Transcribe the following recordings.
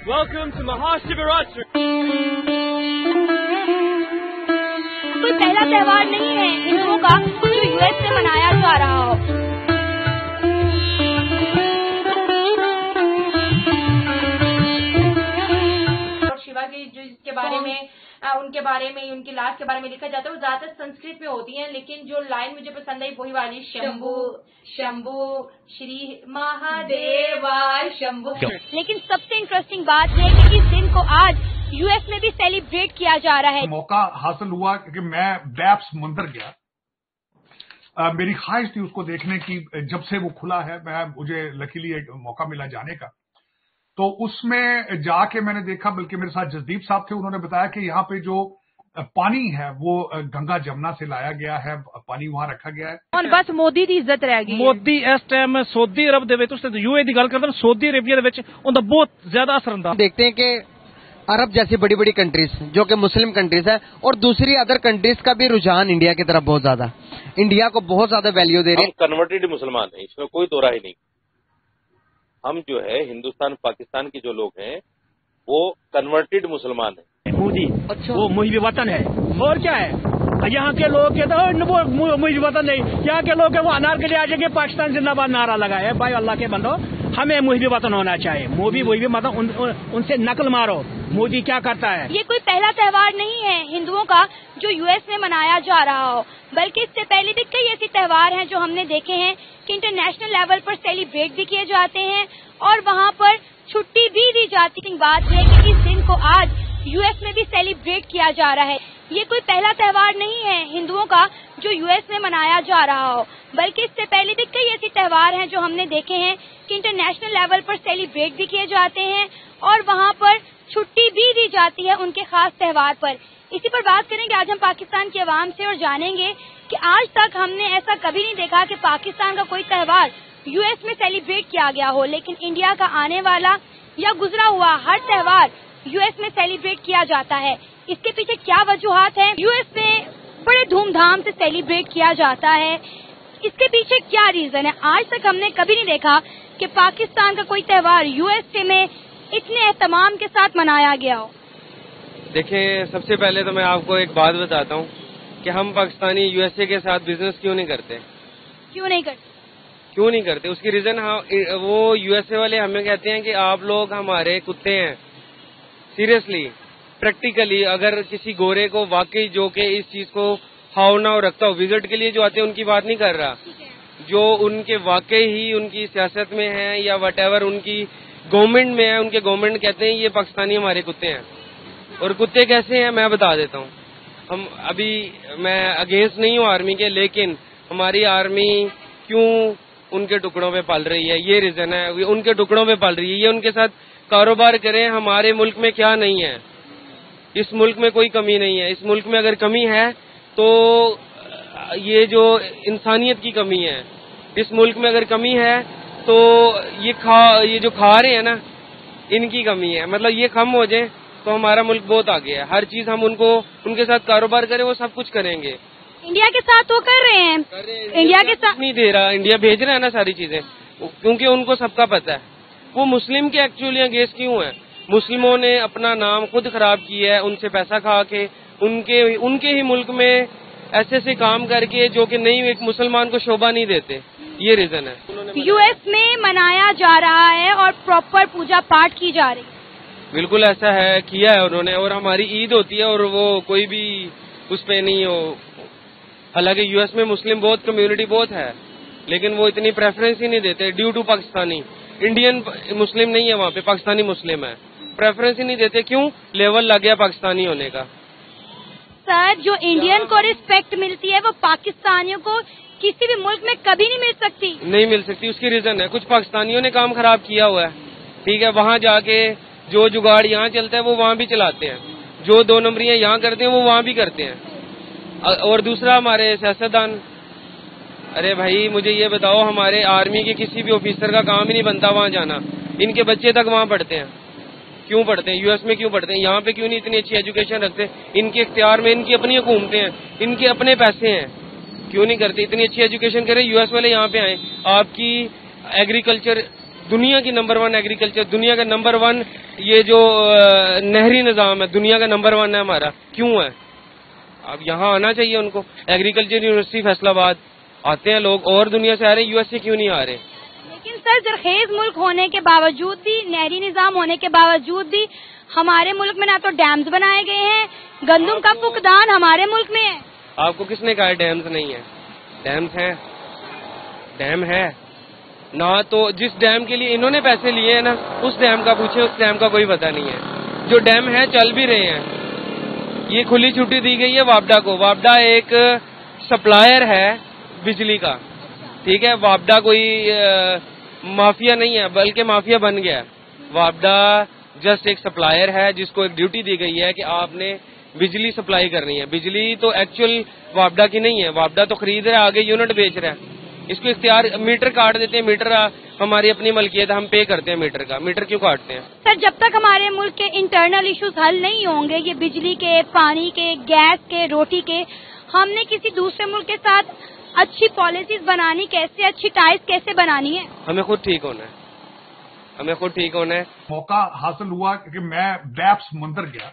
Welcome to Mahashivaratri. کوئی پہلا تہوار نہیں ہے ہندوؤں کا جو US میں منایا جا رہا ہو. شیوا کی جو اس کے بارے میں ان کے بارے میں ان کی لاش کے بارے میں لکھا جاتا ہے وہ زیادہ تر سنسکرت میں ہوتی ہیں، لیکن جو لائن مجھے پسند آئی وہی والی شمبھو شمبھو شری مہادیوا شمبھو. لیکن سب سے انٹرسٹنگ بات یہ ہے کہ اس دن کو آج US میں بھی سیلیبریٹ کیا جا رہا ہے. موقع حاصل ہوا کہ میں بیپس مندر گیا. میری خواہش تھی اس کو دیکھنے کی، جب سے وہ کھلا ہے مجھے لکیلی ایک موقع ملا جانے کا. تو اس میں جا کے میں نے دیکھا، بلکہ میرے ساتھ جسدیپ صاحب تھے، انہوں نے بتایا کہ یہاں پہ جو پانی ہے وہ گنگا جمنا سے لایا گیا ہے، پانی وہاں رکھا گیا ہے. اور بس مودی دی عزت رہ گئی. مودی اس ٹائم سعودی عرب دے وچ UAE دی گل کردا نا، سعودی عربیہ دے وچ اوندا بہت زیادہ اثر ہوندا. دیکھتے ہیں کہ عرب جیسی بڑی بڑی کنٹریز جو کہ مسلم کنٹریز ہے اور دوسری ادر کنٹریز کا بھی رجحان انڈیا کی طرف بہت زیادہ، انڈیا کو بہت زیادہ ویلیو دے رہے ہیں. ہم کنورٹڈ مسلمان ہیں، اس میں کوئی دو راہ نہیں. ہم جو ہے ہندوستان پاکستان کے جو لوگ ہیں وہ کنورٹڈ مسلمان ہیں. مودی وہ محب وطن ہے اور کیا ہے. یہاں کے لوگ کہتے ہیں وہ محب وطن نہیں، یہاں کے لوگ وہ انار کے لیے آ جائیں گے پاکستان زندہ باد نعرہ لگائے. بھائی اللہ کے بندو، ہمیں محب وطن ہونا چاہیے. مودی مطلب ان سے نقل مارو مودی کیا کرتا ہے. یہ کوئی پہلا تہوار نہیں ہے ہندوؤں کا جو US میں منایا جا رہا ہو، بلکہ اس سے پہلے بھی کئی ایسے تہوار ہیں جو ہم نے دیکھے ہیں کہ انٹرنیشنل لیول پر سیلیبریٹ بھی کیے جاتے ہیں اور وہاں پر چھٹی بھی دی جاتی ہے. بات ہے کہ اس دن کو آج US میں بھی سیلیبریٹ کیا جا رہا ہے. یہ کوئی پہلا تہوار نہیں ہے ہندوؤں کا جو US میں منایا جا رہا ہو، بلکہ اس سے پہلے بھی کئی ایسے تہوار ہیں جو ہم نے دیکھے ہیں کہ انٹرنیشنل لیول پر سیلیبریٹ بھی کیے جاتے ہیں اور وہاں پر چھٹی بھی دی جاتی ہے ان کے خاص تہوار پر. اسی پر بات کریں گے آج ہم پاکستان کی عوام سے اور جانیں گے کہ آج تک ہم نے ایسا کبھی نہیں دیکھا کہ پاکستان کا کوئی تہوار US میں سیلیبریٹ کیا گیا ہو، لیکن انڈیا کا آنے والا یا گزرا ہوا ہر تہوار US میں سیلیبریٹ کیا جاتا ہے. اس کے پیچھے کیا وجوہات ہیں؟ US میں بڑے دھوم دھام سے سیلیبریٹ کیا جاتا ہے، اس کے پیچھے کیا ریزن ہے؟ آج تک ہم نے کبھی نہیں دیکھا کہ پاکستان کا کوئی تہوار USA میں اتنے اہتمام کے ساتھ منایا گیا ہو. دیکھیں، سب سے پہلے تو میں آپ کو ایک بات بتاتا ہوں کہ ہم پاکستانی USA کے ساتھ بزنس کیوں نہیں کرتے. کیوں نہیں کرتے؟ اس کی ریزن وہ USA والے ہمیں کہتے ہیں کہ آپ لوگ ہمارے کتے ہیں. سیریسلی پریکٹیکلی اگر کسی گورے کو واقعی جو کہ اس چیز کو ہاؤنا اور رکھتا ہو، وزٹ کے لیے جو آتے ہیں ان کی بات نہیں کر رہا، جو ان کے واقعی ہی ان کی سیاست میں ہیں یا وٹ ایور ان کی گورنمنٹ میں ہے، ان کے گورنمنٹ کہتے ہیں یہ پاکستانی ہمارے کتے ہیں. اور کتے کیسے ہیں میں بتا دیتا ہوں. میں اگینسٹ نہیں ہوں آرمی کے، لیکن ہماری آرمی کیوں ان کے ٹکڑوں پہ پل رہی ہے، یہ ریزن ہے. ان کے ٹکڑوں پہ پل رہی ہے، یہ ان کے ساتھ کاروبار کریں. ہمارے ملک میں کیا نہیں ہے؟ اس ملک میں کوئی کمی نہیں ہے. اس ملک میں اگر کمی ہے تو یہ جو انسانیت کی کمی ہے. اس ملک میں اگر کمی ہے تو یہ جو کھا رہے ہیں نا ان کی کمی ہے. مطلب یہ کم ہو جائے تو ہمارا ملک بہت آگے ہے. ہر چیز ہم ان کے ساتھ کاروبار کریں، وہ سب کچھ کریں گے. انڈیا کے ساتھ وہ کر رہے ہیں، انڈیا کے ساتھ نہیں دے رہا. انڈیا بھیج رہا ہے نا ساری چیزیں، کیونکہ ان کو سب کا پتہ ہے. وہ مسلم کے ایکچولی اگینسٹ کیوں ہے؟ مسلموں نے اپنا نام خود خراب کیا ہے، ان سے پیسہ کھا کے، ان کے ہی ملک میں ایسے کام کر کے جو کہ نہیں ایک مسلمان کو شوبہ نہیں دیتے. یہ ریزن ہے. US میں منایا جا رہا ہے اور پراپر پوجا پاٹ کی جا رہی ہے. بالکل ایسا ہے، کیا ہے انہوں نے. اور ہماری عید ہوتی ہے اور وہ کوئی بھی اس پہ نہیں ہو. حالانکہ US میں مسلم بہت کمیونٹی بہت ہے، لیکن وہ اتنی پریفرنس ہی نہیں دیتے ڈیو ٹو پاکستانی. انڈین مسلم نہیں ہے وہاں پہ، پاکستانی مسلم ہے. پریفرنس ہی نہیں دیتے. کیوں؟ لیول لگ گیا پاکستانی ہونے کا. سر، جو انڈین کو ریسپیکٹ ملتی ہے وہ پاکستانیوں کو کسی بھی ملک میں کبھی نہیں مل سکتی. نہیں مل سکتی. اس کی ریزن ہے کچھ پاکستانیوں نے کام خراب کیا ہوا ہے. ٹھیک ہے، وہاں جا کے جو جگاڑ یہاں چلتا ہے وہ وہاں بھی چلاتے ہیں، جو 2 نمبریاں یہاں کرتے ہیں وہ وہاں بھی کرتے ہیں. اور دوسرا ہمارے سیاستدان، ارے بھائی مجھے یہ بتاؤ، ہمارے آرمی کے کسی بھی آفیسر کا کام ہی نہیں بنتا وہاں جانا. ان کے بچے تک وہاں پڑھتے ہیں. کیوں پڑھتے ہیں؟ US میں کیوں پڑھتے ہیں؟ یہاں پہ کیوں نہیں اتنی اچھی ایجوکیشن رکھتے؟ ان کے اختیار میں ان کی اپنی حکومتیں ہیں، ان کے اپنے پیسے ہیں. کیوں نہیں کرتے؟ اتنی اچھی ایجوکیشن کریں. US والے یہاں پہ آئیں. آپ کی ایگریکلچر دنیا کی نمبر 1 ایگریکلچر، دنیا کا نمبر 1 یہ جو نہری نظام ہے دنیا کا نمبر 1 ہے ہمارا، کیوں ہے؟ اب یہاں آنا چاہیے ان کو، ایگریکلچر یونیورسٹی فیصل آباد آتے ہیں لوگ، اور دنیا سے آ رہے ہیں، USA کیوں نہیں آ رہے؟ لیکن سر زرخیز ملک ہونے کے باوجود بھی، نہری نظام ہونے کے باوجود بھی ہمارے ملک میں نہ تو ڈیمز بنائے گئے ہیں، گندم کا فقدان ہمارے ملک میں ہے۔ آپ کو کس نے کہا ڈیمز نہیں ہے؟ ڈیمز ہیں، ڈیم ہے نہ، تو جس ڈیم کے لیے انہوں نے پیسے لیے ہیں نا، اس ڈیم کا پوچھیں، اس ڈیم کا کوئی پتہ نہیں ہے۔ جو ڈیم ہے چل بھی رہے ہیں، یہ کھلی چھٹی دی گئی ہے وابڈا کو۔ وابڈا ایک سپلائر ہے بجلی کا، ٹھیک ہے، وابڈا کوئی مافیا نہیں ہے، بلکہ مافیا بن گیا ہے۔ وابڈا جسٹ ایک سپلائر ہے جس کو ایک ڈیوٹی دی گئی ہے کہ آپ نے بجلی سپلائی کرنی ہے۔ بجلی تو ایکچوئل وابڈا کی نہیں ہے، وابڈا تو خرید رہا ہے، آگے یونٹ بیچ رہا ہے۔ اس کو اختیار، میٹر کاٹ دیتے ہیں، میٹر ہماری اپنی ملکیت ہے، ہم پے کرتے ہیں میٹر کا، میٹر کیوں کاٹتے ہیں؟ سر جب تک ہمارے ملک کے انٹرنل ایشوز حل نہیں ہوں گے، یہ بجلی کے، پانی کے، گیس کے، روٹی کے، ہم نے کسی دوسرے ملک کے ساتھ اچھی پالیسیز بنانی کیسے، اچھی ٹائز کیسے بنانی ہے؟ ہمیں خود ٹھیک ہونا ہے، ہمیں خود ٹھیک ہونا ہے۔ موقع حاصل ہوا کہ میں بیپس مندر گیا،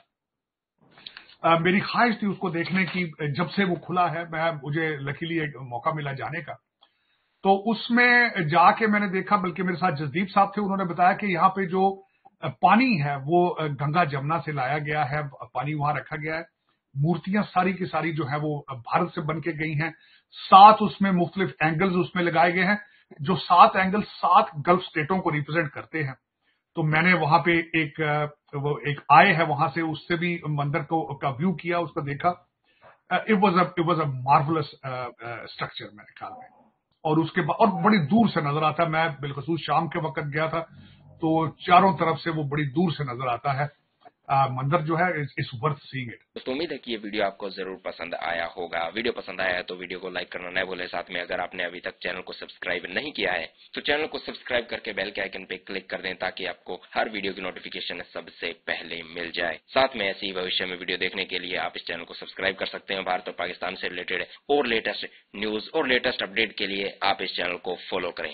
میری خواہش تھی اس کو دیکھنے کی، جب سے وہ کھلا ہے مجھے لکیلی ایک موقع ملا جانے کا، تو اس میں جا کے میں نے دیکھا، بلکہ میرے ساتھ جسدیپ صاحب تھے، انہوں نے بتایا کہ یہاں پہ جو پانی ہے وہ گنگا جمنا سے لایا گیا ہے، پانی وہاں رکھا گیا ہے، مورتیاں ساری کی ساری جو ہے وہ بھارت سے بن کے گئی ہیں، 7 اس میں مختلف اینگلز اس میں لگائے گئے ہیں، جو 7 اینگل 7 گلف اسٹیٹوں کو ریپرزینٹ کرتے ہیں۔ تو میں نے وہاں پہ ایک آئے ہے وہاں سے، اس سے بھی مندر کا ویو کیا، اس کو دیکھا۔ It was a marvels structure میرے خیال میں، اور اس کے بعد اور بڑی دور سے نظر آتا ہے، میں بالخصوص شام کے وقت گیا تھا تو چاروں طرف سے وہ بڑی دور سے نظر آتا ہے، مندر جو ہے اس ورتھ سینگ اٹ۔ تو امید ہے کہ یہ ویڈیو آپ کو ضرور پسند آیا ہوگا۔ ویڈیو پسند آیا ہے تو ویڈیو کو لائک کرنا نہ بھولیں، ساتھ میں اگر آپ نے ابھی تک چینل کو سبسکرائب نہیں کیا ہے تو چینل کو سبسکرائب کر کے بیل کے آئیکن پہ کلک کر دیں تاکہ آپ کو ہر ویڈیو کی نوٹیفیکیشن سب سے پہلے مل جائے۔ ساتھ میں ایسی بھوشیہ میں ویڈیو دیکھنے کے لیے آپ اس چینل کو سبسکرائب کر سکتے ہیں۔ بھارت اور پاکستان سے ریلیٹڈ اور لیٹسٹ نیوز اور لیٹسٹ اپڈیٹ کے لیے آپ اس چینل کو فالو کریں۔